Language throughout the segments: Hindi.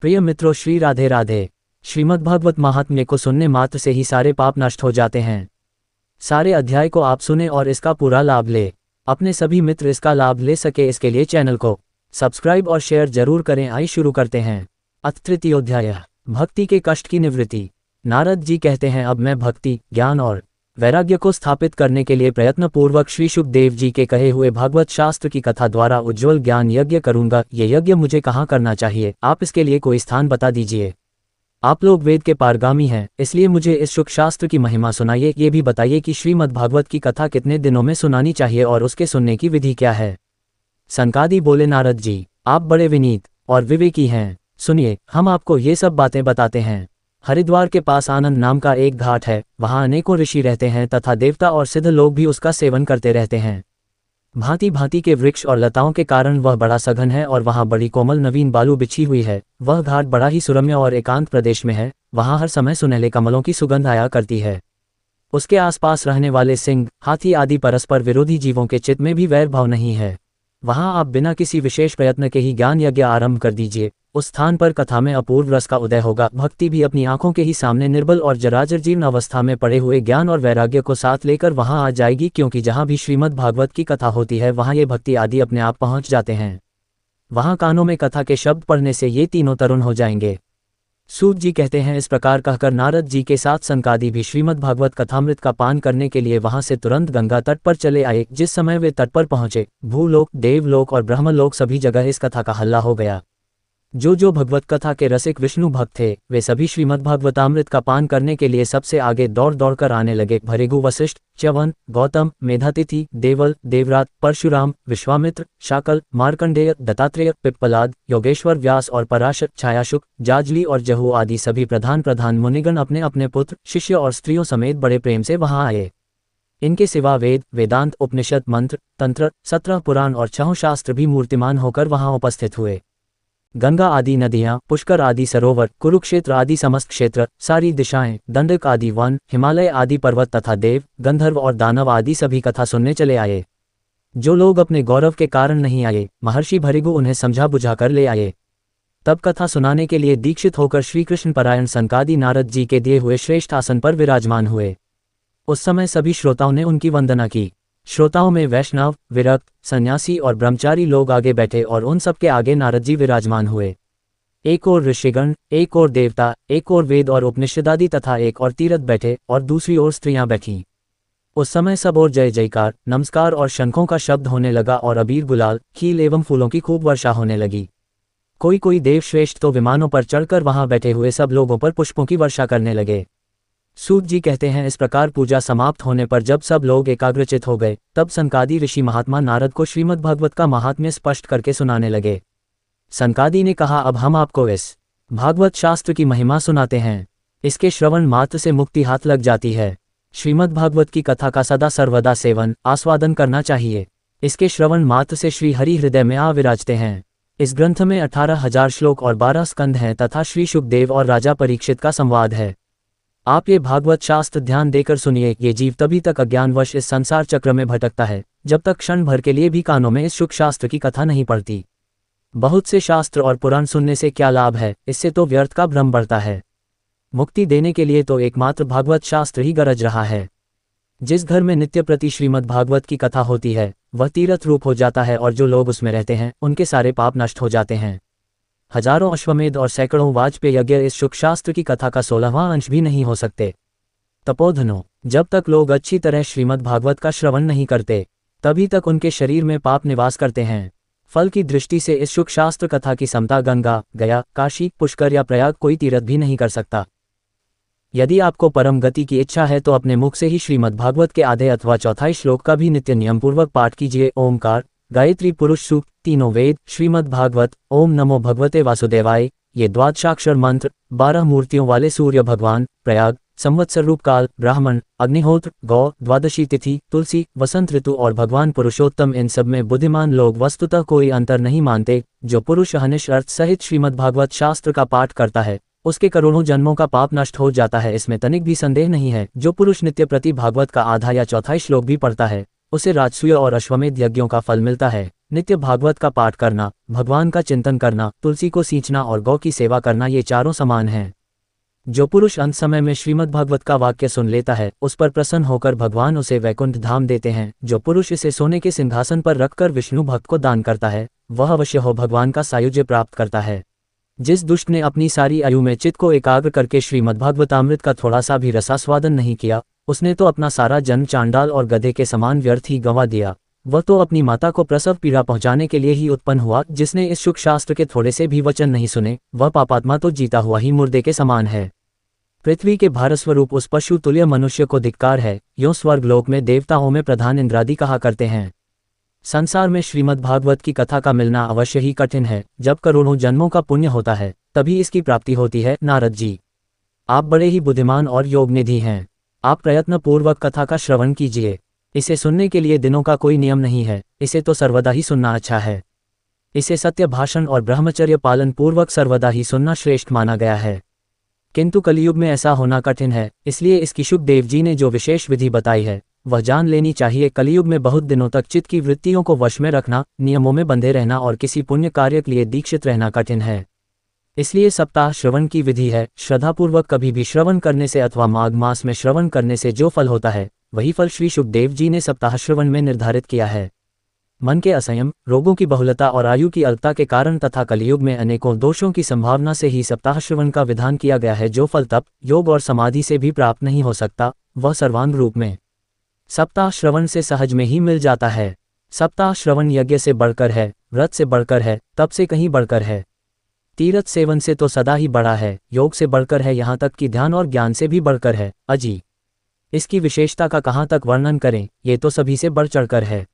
प्रिय मित्रों, श्री राधे राधे। श्रीमद्भागवत महात्म्य को सुनने मात्र से ही सारे पाप नष्ट हो जाते हैं। सारे अध्याय को आप सुने और इसका पूरा लाभ ले। अपने सभी मित्र इसका लाभ ले सके, इसके लिए चैनल को सब्सक्राइब और शेयर जरूर करें। आइए शुरू करते हैं। अथ तृतीयोध्याय, भक्ति के कष्ट की निवृत्ति। नारद जी कहते हैं, अब मैं भक्ति, ज्ञान और वैराग्य को स्थापित करने के लिए प्रयत्नपूर्वक श्री शुकदेव जी के कहे हुए भागवत शास्त्र की कथा द्वारा उज्ज्वल ज्ञान यज्ञ करूंगा। ये यज्ञ मुझे कहाँ करना चाहिए? आप इसके लिए कोई स्थान बता दीजिए। आप लोग वेद के पारगामी हैं, इसलिए मुझे इस शुक शास्त्र की महिमा सुनाइए। ये भी बताइए कि श्रीमद् भागवत की कथा कितने दिनों में सुनानी चाहिए और उसके सुनने की विधि क्या है। सनकादि बोले, नारद जी, आप बड़े विनीत और विवेकी हैं। सुनिए, हम आपको ये सब बातें बताते हैं। हरिद्वार के पास आनंद नाम का एक घाट है। वहाँ अनेकों ऋषि रहते हैं तथा देवता और सिद्ध लोग भी उसका सेवन करते रहते हैं। भांति भांति के वृक्ष और लताओं के कारण वह बड़ा सघन है और वहाँ बड़ी कोमल नवीन बालू बिछी हुई है। वह घाट बड़ा ही सुरम्य और एकांत प्रदेश में है। वहाँ हर समय सुनहले कमलों की सुगंध आया करती है। उसके आसपास रहने वाले सिंह, हाथी आदि परस्पर विरोधी जीवों के चित्त में भी वैर भाव नहीं है। वहाँ आप बिना किसी विशेष प्रयत्न के ही ज्ञान यज्ञ आरंभ कर दीजिए। उस स्थान पर कथा में अपूर्व रस का उदय होगा। भक्ति भी अपनी आंखों के ही सामने निर्बल और जराजर जीर्ण अवस्था में पड़े हुए ज्ञान और वैराग्य को साथ लेकर वहां आ जाएगी, क्योंकि जहां भी श्रीमद् भागवत की कथा होती है वहां ये भक्ति आदि अपने आप पहुंच जाते हैं। वहां कानों में कथा के शब्द पढ़ने से ये तीनों तरुण हो जाएंगे। सूत जी कहते हैं, इस प्रकार कहकर नारद जी के साथ सनकादि भी श्रीमद् भागवत कथामृत का पान करने के लिए वहां से तुरंत गंगा तट पर चले आए। जिस समय वे तट पर पहुंचे, भूलोक, देवलोक और ब्रह्मलोक सभी जगह इस कथा का हल्ला हो गया। जो भगवत कथा के रसिक विष्णु भक्त थे, वे सभी श्रीमद् भागवतामृत का पान करने के लिए सबसे आगे दौड़ दौड़ कर आने लगे। भृगु, वशिष्ठ, च्यवन, गौतम, मेधातिथि, देवल, देवरात, परशुराम, विश्वामित्र, शाकल, मार्कंडेय, दत्तात्रेय, पिप्पलाद, योगेश्वर, व्यास और पराशर, छायाशुक, जाजली और जहू आदि सभी प्रधान मुनिगण अपने अपने पुत्र, शिष्य और स्त्रियों समेत बड़े प्रेम से वहां आए। इनके सिवा वेद, वेदांत, उपनिषद, मंत्र, तंत्र, 17 पुराण और 6 शास्त्र भी मूर्तिमान होकर वहां उपस्थित हुए। गंगा आदि नदियां, पुष्कर आदि सरोवर, कुरुक्षेत्र आदि समस्त क्षेत्र, सारी दिशाएं, दंडक आदि वन, हिमालय आदि पर्वत तथा देव, गंधर्व और दानव आदि सभी कथा सुनने चले आए। जो लोग अपने गौरव के कारण नहीं आए, महर्षि भृगु उन्हें समझा बुझाकर ले आए। तब कथा सुनाने के लिए दीक्षित होकर श्रीकृष्ण परायण सनकादि नारद जी के दिए हुए श्रेष्ठ आसन पर विराजमान हुए। उस समय सभी श्रोताओं ने उनकी वंदना की। श्रोताओं में वैष्णव, विरक्त, सन्यासी और ब्रह्मचारी लोग आगे बैठे और उन सबके आगे नारद जी विराजमान हुए। एक और ऋषिगण, एक और देवता, एक और वेद और उपनिषदादि तथा एक और तीरथ बैठे और दूसरी ओर स्त्रियां बैठीं। उस समय सब और जय जयकार, नमस्कार और शंखों का शब्द होने लगा और अबीर, गुलाल, खील एवं फूलों की खूब वर्षा होने लगी। कोई देवश्रेष्ठ तो विमानों पर चढ़कर वहां बैठे हुए सब लोगों पर पुष्पों की वर्षा करने लगे। सूत जी कहते हैं, इस प्रकार पूजा समाप्त होने पर जब सब लोग एकाग्रचित हो गए, तब सनकादि ऋषि महात्मा नारद को श्रीमद् भागवत का महात्म्य स्पष्ट करके सुनाने लगे। सनकादि ने कहा, अब हम आपको इस भागवत शास्त्र की महिमा सुनाते हैं। इसके श्रवण मात्र से मुक्ति हाथ लग जाती है। श्रीमद् भागवत की कथा का सदा सर्वदा सेवन, आस्वादन करना चाहिए। इसके श्रवण मात्र से श्री हरि हृदय में आ विराजते हैं। इस ग्रंथ में 18,000 श्लोक और 12 स्कंध हैं तथा श्री शुकदेव और राजा परीक्षित का संवाद है। आप ये भागवत शास्त्र ध्यान देकर सुनिए। ये जीव तभी तक अज्ञानवश इस संसार चक्र में भटकता है जब तक क्षण भर के लिए भी कानों में इस शुक शास्त्र की कथा नहीं पड़ती। बहुत से शास्त्र और पुराण सुनने से क्या लाभ है? इससे तो व्यर्थ का भ्रम बढ़ता है। मुक्ति देने के लिए तो एकमात्र भागवत शास्त्र ही गरज रहा है। जिस घर में नित्य प्रति श्रीमद् भागवत की कथा होती है वह तीर्थ रूप हो जाता है और जो लोग उसमें रहते हैं उनके सारे पाप नष्ट हो जाते हैं। हजारों अश्वमेध और सैकड़ों वाजपेय यज्ञ इस शुक शास्त्र की कथा का 16वां अंश भी नहीं हो सकते। तपोधनो, जब तक लोग अच्छी तरह श्रीमद् भागवत का श्रवण नहीं करते तभी तक उनके शरीर में पाप निवास करते हैं। फल की दृष्टि से इस शुक शास्त्र कथा की समता गंगा, गया, काशी, पुष्कर या प्रयाग कोई तीर्थ भी नहीं कर सकता। यदि आपको परम गति की इच्छा है तो अपने मुख से ही श्रीमद् भागवत के आधे अथवा चौथाई श्लोक का भी नित्य नियमपूर्वक पाठ कीजिए। ओमकार, गायत्री, पुरुष सूक्त, तीनों वेद, श्रीमद् भागवत, ओम नमो भगवते वासुदेवाय, ये द्वादशाक्षर मंत्र, 12 मूर्तियों वाले सूर्य भगवान, प्रयाग, संवत्सर रूप काल, ब्राह्मण, अग्निहोत्र, गौ, द्वादशी तिथि, तुलसी, वसंत ऋतु और भगवान पुरुषोत्तम, इन सब में बुद्धिमान लोग वस्तुतः कोई अंतर नहीं मानते। जो पुरुष अहनिश अर्थ सहित श्रीमद् भागवत शास्त्र का पाठ करता है उसके करोड़ों जन्मों का पाप नष्ट हो जाता है, इसमें तनिक भी संदेह नहीं है। जो पुरुष नित्य प्रति भागवत का आधा या चौथाई श्लोक भी पढ़ता है उसे राजसूय और अश्वमेध यज्ञों का फल मिलता है। नित्य भागवत का पाठ करना, भगवान का चिंतन करना, तुलसी को सींचना और गौ की सेवा करना, ये चारों समान हैं। जो पुरुष अंत समय में श्रीमद् भागवत का वाक्य सुन लेता है, उस पर प्रसन्न होकर भगवान उसे वैकुंठ धाम देते हैं। जो पुरुष इसे सोने के सिंहासन पर रखकर विष्णु भक्त को दान करता है, वह अवश्य हो भगवान का सायुज्य प्राप्त करता है। जिस दुष्ट ने अपनी सारी आयु में चित्त को एकाग्र करके श्रीमद्भागवतामृत का थोड़ा सा भी रसास्वादन नहीं किया, उसने तो अपना सारा जन्म चांडाल और गधे के समान व्यर्थ ही गंवा दिया। वह तो अपनी माता को प्रसव पीड़ा पहुंचाने के लिए ही उत्पन्न हुआ। जिसने इस शुक शास्त्र के थोड़े से भी वचन नहीं सुने, वह पापात्मा तो जीता हुआ ही मुर्दे के समान है। पृथ्वी के भारस्वरूप उस पशु तुल्य मनुष्य को धिक्कार है, यों स्वर्गलोक में देवताओं में प्रधान इंद्रादि कहा करते हैं। संसार में श्रीमद् भागवत की कथा का मिलना अवश्य ही कठिन है। जब करोड़ों जन्मों का पुण्य होता है, तभी इसकी प्राप्ति होती है। नारद जी, आप बड़े ही बुद्धिमान और योगनिधि हैं। आप प्रयत्नपूर्वक कथा का श्रवण कीजिए। इसे सुनने के लिए दिनों का कोई नियम नहीं है, इसे तो सर्वदा ही सुनना अच्छा है। इसे सत्य भाषण और ब्रह्मचर्य पालन पूर्वक सर्वदा ही सुनना श्रेष्ठ माना गया है। किंतु कलियुग में ऐसा होना कठिन है, इसलिए इसकी शुकदेव जी ने जो विशेष विधि बताई है, वह जान लेनी चाहिए। कलियुग में बहुत दिनों तक चित्त की वृत्तियों को वश में रखना, नियमों में बंधे रहना और किसी पुण्य कार्य के लिए दीक्षित रहना कठिन है। इसलिए सप्ताह श्रवण की विधि है। श्रद्धापूर्वक कभी भी श्रवण करने से अथवा माघ मास में श्रवण करने से जो फल होता है, वही फल श्री शुकदेव जी ने सप्ताह श्रवण में निर्धारित किया है। मन के असंयम, रोगों की बहुलता और आयु की अल्पता के कारण तथा कलियुग में अनेकों दोषों की संभावना से ही सप्ताह श्रवण का विधान किया गया है। जो फल तप, योग और समाधि से भी प्राप्त नहीं हो सकता, वह सर्वांग रूप में सप्ताह श्रवण से सहज में ही मिल जाता है। सप्ताह श्रवण यज्ञ से बढ़कर है, व्रत से बढ़कर है, तप से कहीं बढ़कर है, तीर्थ सेवन से तो सदा ही बड़ा है, योग से बढ़कर है, यहाँ तक कि ध्यान और ज्ञान से भी बढ़कर है। अजी, इसकी विशेषता का कहाँ तक वर्णन करें, ये तो सभी से बढ़ चढ़कर है।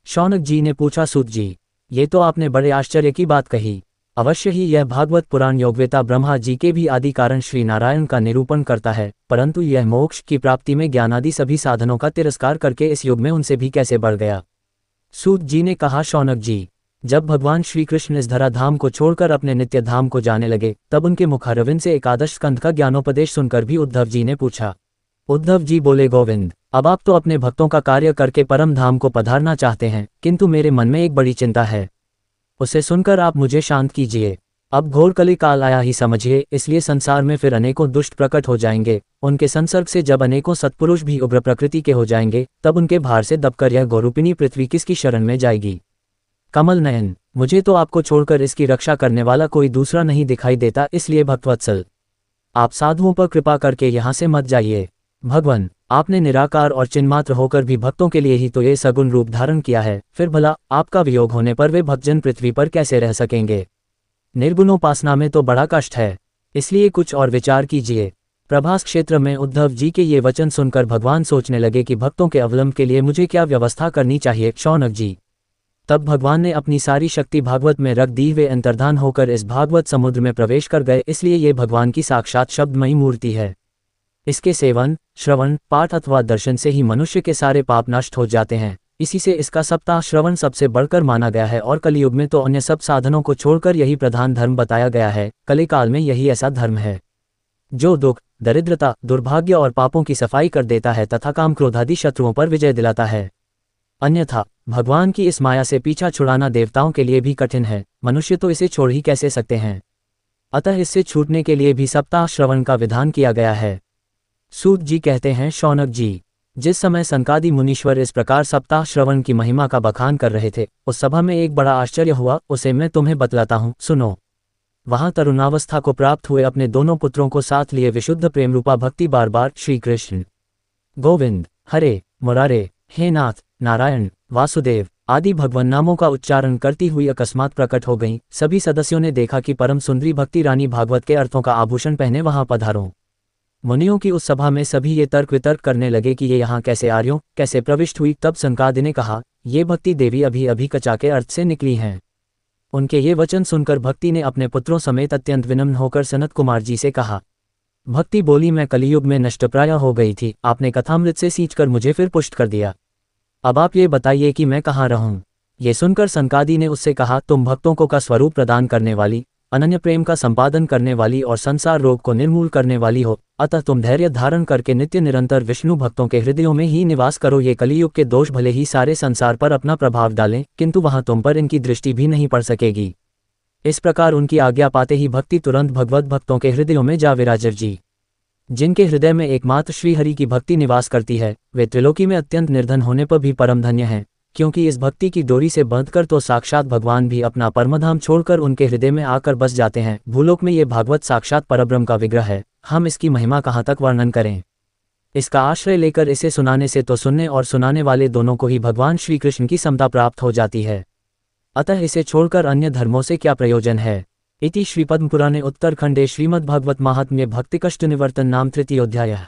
शौनक जी ने पूछा, सूत जी, ये तो आपने बड़े आश्चर्य की बात कही। अवश्य ही यह भागवत पुराण योगवेता ब्रह्मा जी के भी आदि कारण श्री नारायण का निरूपण करता है, परंतु यह मोक्ष की प्राप्ति में ज्ञानादि सभी साधनों का तिरस्कार करके इस युग में उनसे भी कैसे बढ़ गया। सूत जी ने कहा, शौनक जी, जब भगवान श्री कृष्ण इस धरा धाम को छोड़कर अपने नित्य धाम को जाने लगे, तब उनके मुखारविंद से एकादश स्कंध का ज्ञानोपदेश सुनकर भी उद्धव जी ने पूछा। उद्धव जी बोले, गोविंद, अब आप तो अपने भक्तों का कार्य करके परम धाम को पधारना चाहते हैं, किंतु मेरे मन में एक बड़ी चिंता है, उसे सुनकर आप मुझे शांत कीजिए। अब घोर कली काल आया ही समझिए, इसलिए संसार में फिर अनेकों दुष्ट प्रकट हो जाएंगे। उनके संसर्ग से जब अनेकों सत्पुरुष भी उग्र प्रकृति के हो जाएंगे, तब उनके भार से दबकर यह गौरूपिणी पृथ्वी किसकी शरण में जाएगी। कमल नयन, मुझे तो आपको छोड़कर इसकी रक्षा करने वाला कोई दूसरा नहीं दिखाई देता, इसलिए भक्तवत्सल, आप साधुओं पर कृपा करके यहाँ से मत जाइए। भगवान, आपने निराकार और चिन्मात्र होकर भी भक्तों के लिए ही तो ये सगुण रूप धारण किया है, फिर भला आपका वियोग होने पर वे भक्तजन पृथ्वी पर कैसे रह सकेंगे। निर्गुणोपासना में तो बड़ा कष्ट है, इसलिए कुछ और विचार कीजिए। प्रभास क्षेत्र में उद्धव जी के ये वचन सुनकर भगवान सोचने लगे कि भक्तों के अवलंब के लिए मुझे क्या व्यवस्था करनी चाहिए। शौनक जी, तब भगवान ने अपनी सारी शक्ति भागवत में रख दी। वे अंतर्धान होकर इस भागवत समुद्र में प्रवेश कर गए, इसलिए ये भगवान की साक्षात शब्दमयी मूर्ति है। इसके सेवन, श्रवण, पाठ अथवा दर्शन से ही मनुष्य के सारे पाप नष्ट हो जाते हैं। इसी से इसका सप्ताह श्रवण सबसे बढ़कर माना गया है और कलियुग में तो अन्य सब साधनों को छोड़कर यही प्रधान धर्म बताया गया है। कलिकाल में यही ऐसा धर्म है जो दुख, दरिद्रता, दुर्भाग्य और पापों की सफाई कर देता है तथा काम क्रोधादि शत्रुओं पर विजय दिलाता है। अन्यथा भगवान की इस माया से पीछा छुड़ाना देवताओं के लिए भी कठिन है, मनुष्य तो इसे छोड़ ही कैसे सकते हैं। अतः इससे छूटने के लिए भी सप्ताह श्रवण का विधान किया गया है। सूत जी कहते हैं, शौनक जी, जिस समय सनकादि मुनीश्वर इस प्रकार सप्ताह श्रवण की महिमा का बखान कर रहे थे, उस सभा में एक बड़ा आश्चर्य हुआ, उसे मैं तुम्हें बतलाता हूँ, सुनो। वहां तरुणावस्था को प्राप्त हुए अपने दोनों पुत्रों को साथ लिए विशुद्ध प्रेम रूपा भक्ति बार बार श्री कृष्ण, गोविंद, हरे मुरारे, हे नाथ, नारायण, वासुदेव आदि भगवान नामों का उच्चारण करती हुई अकस्मात प्रकट हो गईं। सभी सदस्यों ने देखा कि परम सुंदरी भक्ति रानी भागवत के अर्थों का आभूषण पहने वहां पधारो। मुनियों की उस सभा में सभी ये तर्क वितर्क करने लगे कि ये यहाँ कैसे आर्यों, कैसे प्रविष्ट हुई। तब सनकादि ने कहा, ये भक्ति देवी अभी अभी कचा के अर्थ से निकली हैं। उनके ये वचन सुनकर भक्ति ने अपने पुत्रों समेत अत्यंत विनम्र होकर सनत कुमार जी से कहा। भक्ति बोली, मैं कलियुग में नष्टप्राय हो गई थी, आपने कथामृत से सींचकर मुझे फिर पुष्ट कर दिया। अब आप ये बताइए कि मैं कहाँ रहूं। ये सुनकर सनकादि ने उससे कहा, तुम भक्तों को का स्वरूप प्रदान करने वाली, अनन्य प्रेम का संपादन करने वाली और संसार रोग को निर्मूल करने वाली हो। अतः तुम धैर्य धारण करके नित्य निरंतर विष्णु भक्तों के हृदयों में ही निवास करो। ये कलियुग के दोष भले ही सारे संसार पर अपना प्रभाव डालें, किंतु वहां तुम पर इनकी दृष्टि भी नहीं पड़ सकेगी। इस प्रकार उनकी आज्ञा पाते ही भक्ति तुरंत भगवत भक्तों के हृदयों में जा विराजर जी। जिनके हृदय में एकमात्र श्रीहरि की भक्ति निवास करती है, वे त्रिलोकी में अत्यंत निर्धन होने पर भी परम धन्य हैं, क्योंकि इस भक्ति की डोरी से बंधकर तो साक्षात भगवान भी अपना परमधाम छोड़कर उनके हृदय में आकर बस जाते हैं। भूलोक में ये भागवत साक्षात परब्रह्म का विग्रह है, हम इसकी महिमा कहाँ तक वर्णन करें। इसका आश्रय लेकर इसे सुनाने से तो सुनने और सुनाने वाले दोनों को ही भगवान श्री कृष्ण की समता प्राप्त हो जाती है। अतः इसे छोड़कर अन्य धर्मों से क्या प्रयोजन है। इति श्रीपद्मपुराणे उत्तरखंडे श्रीमद्भागवत महात्म्ये भक्तिकष्ट निवर्तन नाम तृतीयोऽध्यायः।